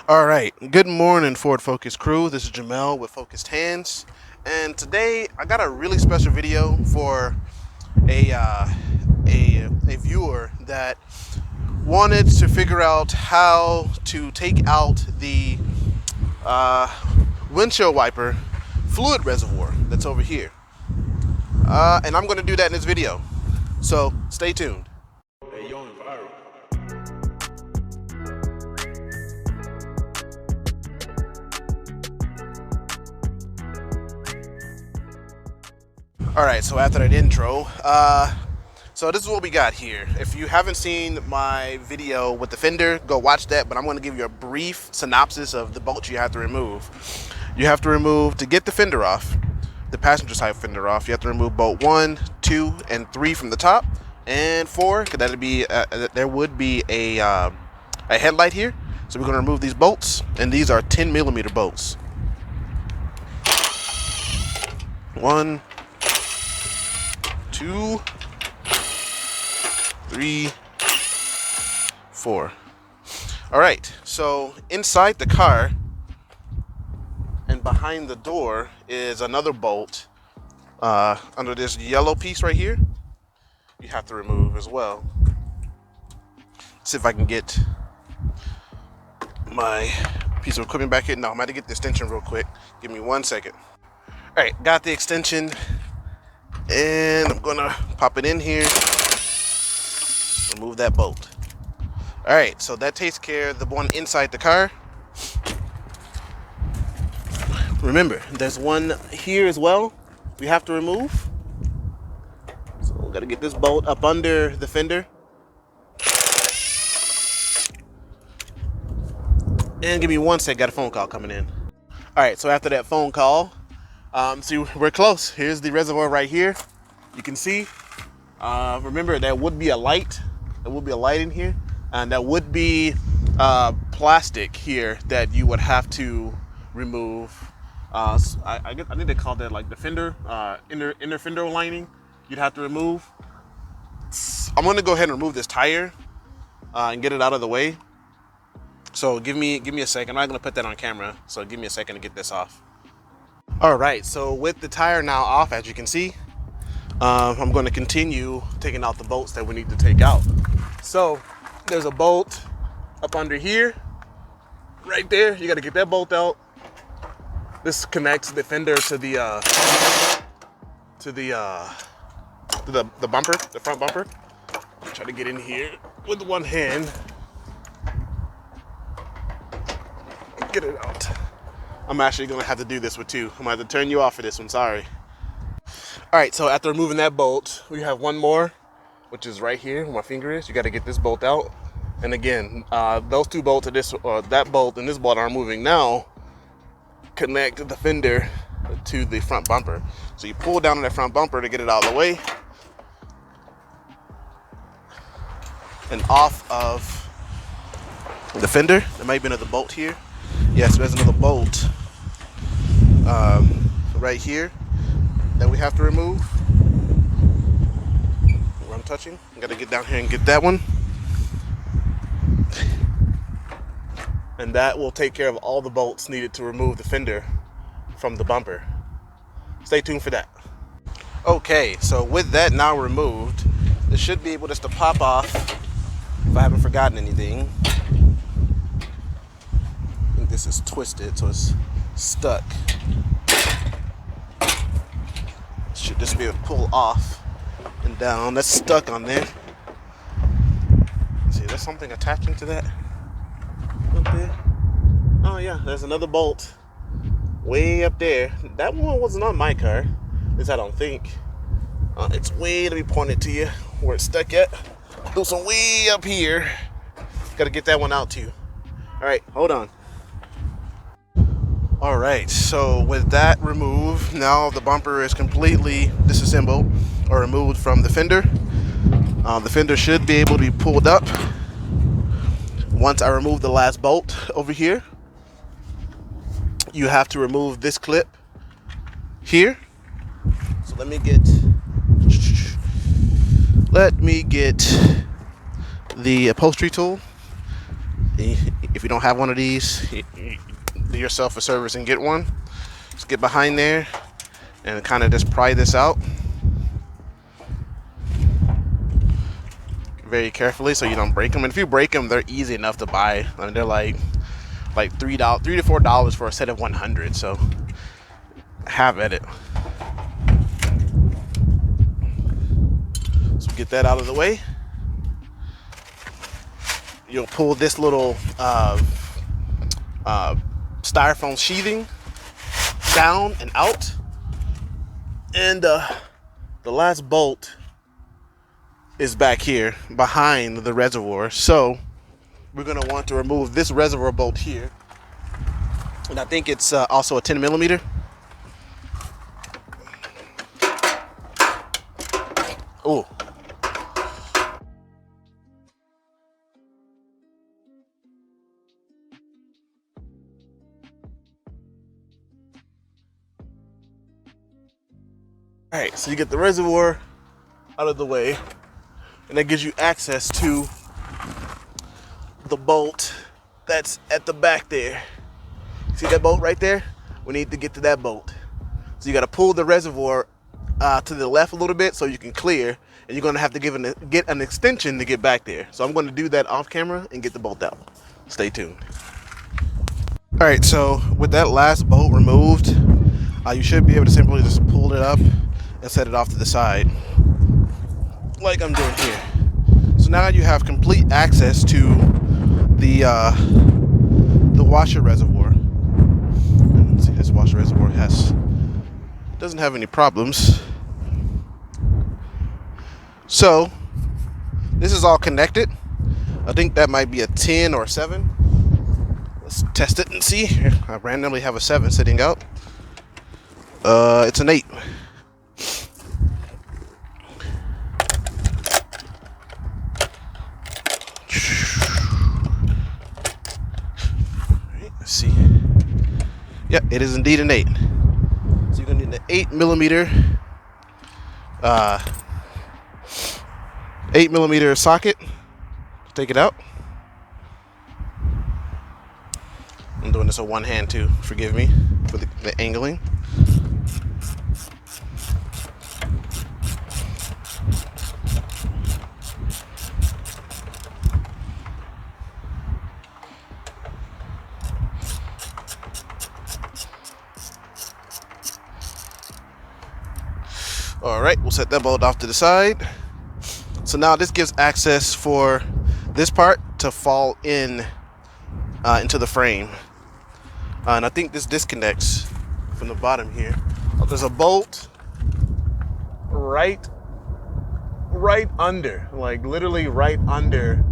All right, good morning, Ford Focus crew. This is Jamel with Focused Hands, and today I got a really special video for a a viewer that wanted to figure out how to take out the uh, windshield wiper fluid reservoir that's over here, and I'm going to do that in this video. So stay tuned. Hey, you're on viral. All right, so after that intro, so this is what we got here. If you haven't seen my video with the Fender, go watch that, but I'm going to give you a brief synopsis of the bolts you have to remove. You have to remove, to get the fender off, the passenger side fender off, you have to remove bolt 1, 2, and 3 from the top, and 4, because that'd be, there would be a headlight here. So we're going to remove these bolts, and these are 10 millimeter bolts. 1, 2, 3, 4. All right, so inside the car and behind the door is another bolt under this yellow piece right here. You have to remove as well. Let's see if I can get my piece of equipment back here. No, I'm going to get the extension real quick. Give me 1 second. All right, got the extension. And I'm gonna pop it in here, remove that bolt. All right, so that takes care of the one inside the car. Remember, there's one here as well we have to remove. So we gotta get this bolt up under the fender. And give me 1 sec, got a phone call coming in. All right, so after that phone call, see, we're close. Here's the reservoir right here. You can see. Remember, there would be a light. There would be a light in here, and there would be plastic here that you would have to remove. I think they call that like the fender, inner fender lining. You'd have to remove. I'm gonna go ahead and remove this tire and get it out of the way. So give me a second. I'm not gonna put that on camera. So give me a second to get this off. All right, so with the tire now off, as you can see, I'm going to continue taking out the bolts that we need to take out. So there's a bolt up under here, right there. You got to get that bolt out. This connects the fender to the bumper, the front bumper. Try to get in here with one hand. Get it out. I'm actually gonna have to do this with two. I'm gonna have to turn you off for this one, sorry. All right, so after removing that bolt, we have one more, which is right here where my finger is. You gotta get this bolt out. And again, those two bolts, that bolt and this bolt I'm moving now, connect the fender to the front bumper. So you pull down on that front bumper to get it out of the way. And off of the fender. There might be another bolt here. Yes, there's another bolt right here that we have to remove. Where I'm touching, I gotta get down here and get that one. And that will take care of all the bolts needed to remove the fender from the bumper. Stay tuned for that. Okay, so with that now removed, it should be able just to pop off if I haven't forgotten anything. I think this is twisted, so it's stuck. Should just be able to pull off and down. That's stuck on there. Let's see, there's something attaching to that up there. Oh yeah, there's another bolt way up there. That one wasn't on my car. At least I don't think. It's way, let me point it to you where it's stuck at. There's one way up here. Gotta get that one out too. All right, hold on. All right, so with that removed, now the bumper is completely disassembled or removed from the fender. The fender should be able to be pulled up once I remove the last bolt over here. You have to remove this clip here. So let me get the upholstery tool. If If you don't have one of these, do yourself a service and get one. Just get behind there and kind of just pry this out very carefully so you don't break them. And if you break them, they're easy enough to buy. I mean, they're like $3 to $4 for a set of 100. So have at it. So get that out of the way. You'll pull this little styrofoam sheathing down and out, and the last bolt is back here behind the reservoir. So we're going to want to remove this reservoir bolt here, and I think it's also a 10 millimeter. Oh, all right, so you get the reservoir out of the way, and that gives you access to the bolt that's at the back there. See that bolt right there? We need to get to that bolt. So you got to pull the reservoir to the left a little bit so you can clear, and you're going to have to get an extension to get back there. So I'm going to do that off camera and get the bolt out. Stay tuned. All right, so with that last bolt removed, you should be able to simply just pull it up and set it off to the side like I'm doing here. So now you have complete access to the washer reservoir. And see, this washer reservoir doesn't have any problems. So this is all connected. I think that might be a 10 or 7. Let's test it and see. I randomly have a 7 sitting out. It's an 8. Let's see. Yep, it is indeed an 8. So you're gonna need an 8 millimeter socket. Take it out. I'm doing this with one hand too. Forgive me for the angling. All right, we'll set that bolt off to the side. So now this gives access for this part to fall in into the frame. And I think this disconnects from the bottom here. There's a bolt right under, like literally right under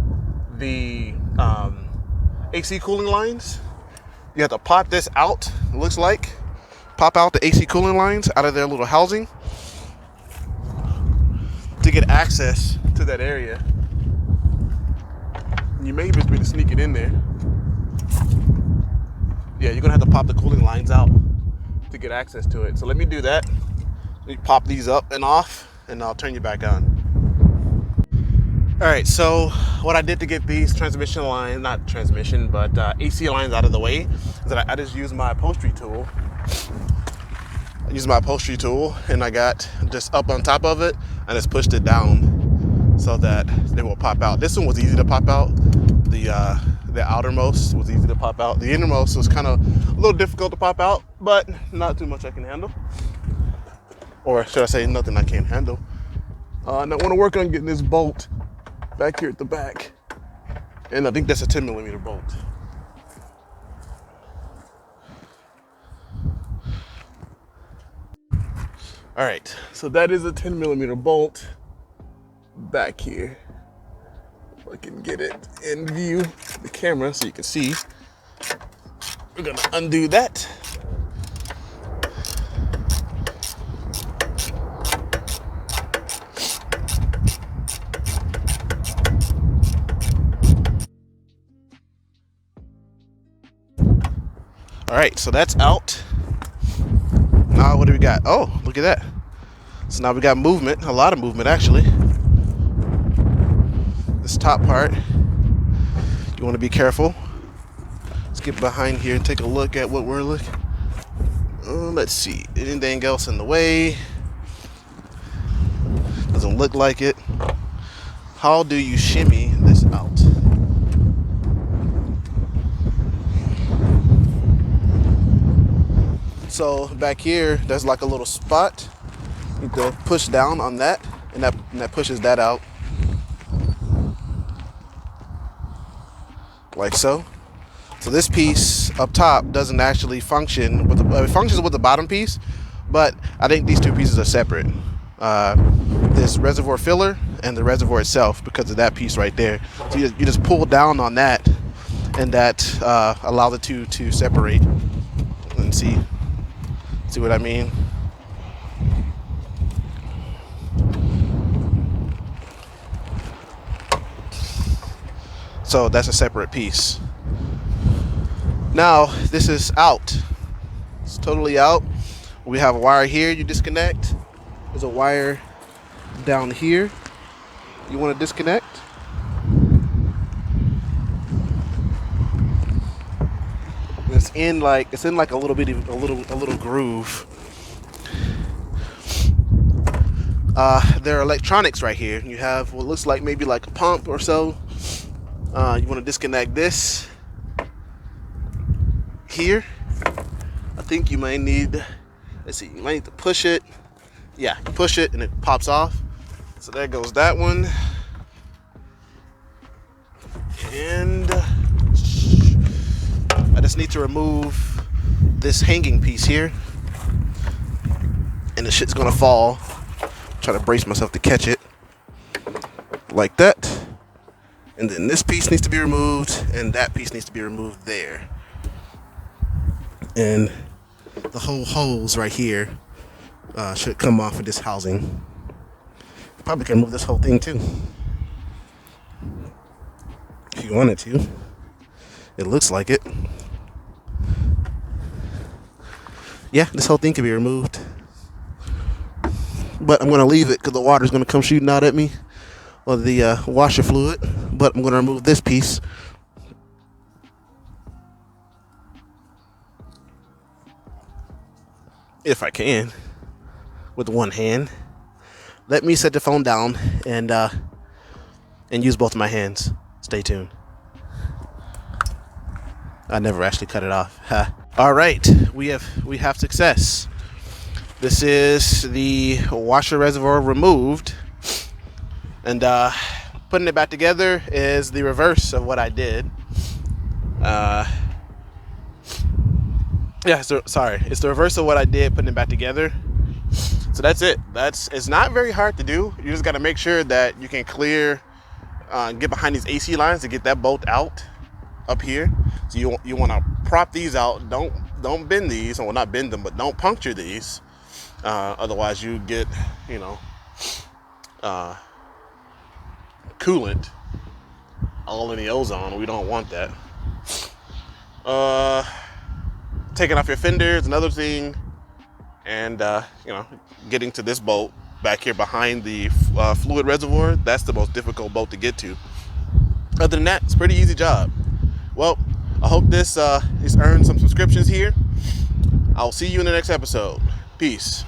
the AC cooling lines. You have to pop this out, it looks like. Pop out the AC cooling lines out of their little housing to get access to that area. You may just be able to sneak it in there. Yeah, you're gonna have to pop the cooling lines out to get access to it. So let me do that. Let me pop these up and off, and I'll turn you back on. All right, so what I did to get these transmission lines, not transmission, but AC lines out of the way, is that I just used my upholstery tool. And I got just up on top of it and just pushed it down so that they will pop out. This one was easy to pop out. The outermost was easy to pop out. The innermost was kind of a little difficult to pop out, but not too much I can handle. Or should I say nothing I can't handle. And I want to work on getting this bolt back here at the back. And I think that's a 10 millimeter bolt. All right, so that is a 10 millimeter bolt back here. If I can get it in view, the camera, so you can see. We're gonna undo that. All right, so that's out. Now what do we got? Oh, look at that. So now we got movement, a lot of movement actually. This top part, you want to be careful Let's get behind here and take a look at what we're looking. Let's see. Anything else in the way? Doesn't look like it. How do you shimmy this out? So back here, there's like a little spot. You can push down on that, and that pushes that out. Like so. So this piece up top doesn't actually function with it functions with the bottom piece, but I think these two pieces are separate. This reservoir filler and the reservoir itself, because of that piece right there. So you just pull down on that, and that allows the two to separate. And see what I mean? So that's a separate piece. Now this is out. It's totally out. We have a wire here you disconnect. There's a wire down here you want to disconnect. It's in like a little groove. There are electronics right here. You have what looks like maybe like a pump or so. You want to disconnect this here. I think you might need, let's see, you might need to push it. Yeah, you push it and it pops off. So there goes that one. And I just need to remove this hanging piece here. And the shit's gonna fall. Try to brace myself to catch it. Like that. And then this piece needs to be removed, and that piece needs to be removed there. And the whole hose right here should come off of this housing. Probably can remove this whole thing too, if you wanted to. It looks like it. Yeah, this whole thing can be removed. But I'm going to leave it because the water's going to come shooting out at me, or the washer fluid. But I'm going to remove this piece. If I can, with one hand. Let me set the phone down and use both of my hands. Stay tuned. I never actually cut it off. All right, we have success. This is the washer reservoir removed, and putting it back together is the reverse of what I did. It's the reverse of what I did putting it back together. So that's it. It's not very hard to do. You just got to make sure that you can clear, get behind these AC lines to get that bolt out up here. So you want to prop these out. Don't bend these. Well, not bend them, but don't puncture these. Otherwise, you get coolant all in the ozone. We don't want that. Taking off your Fender is another thing, and getting to this bolt back here behind the fluid reservoir, that's the most difficult bolt to get to. Other than that, it's a pretty easy job. Well, I hope this has earned some subscriptions here. I'll see you in the next episode. Peace.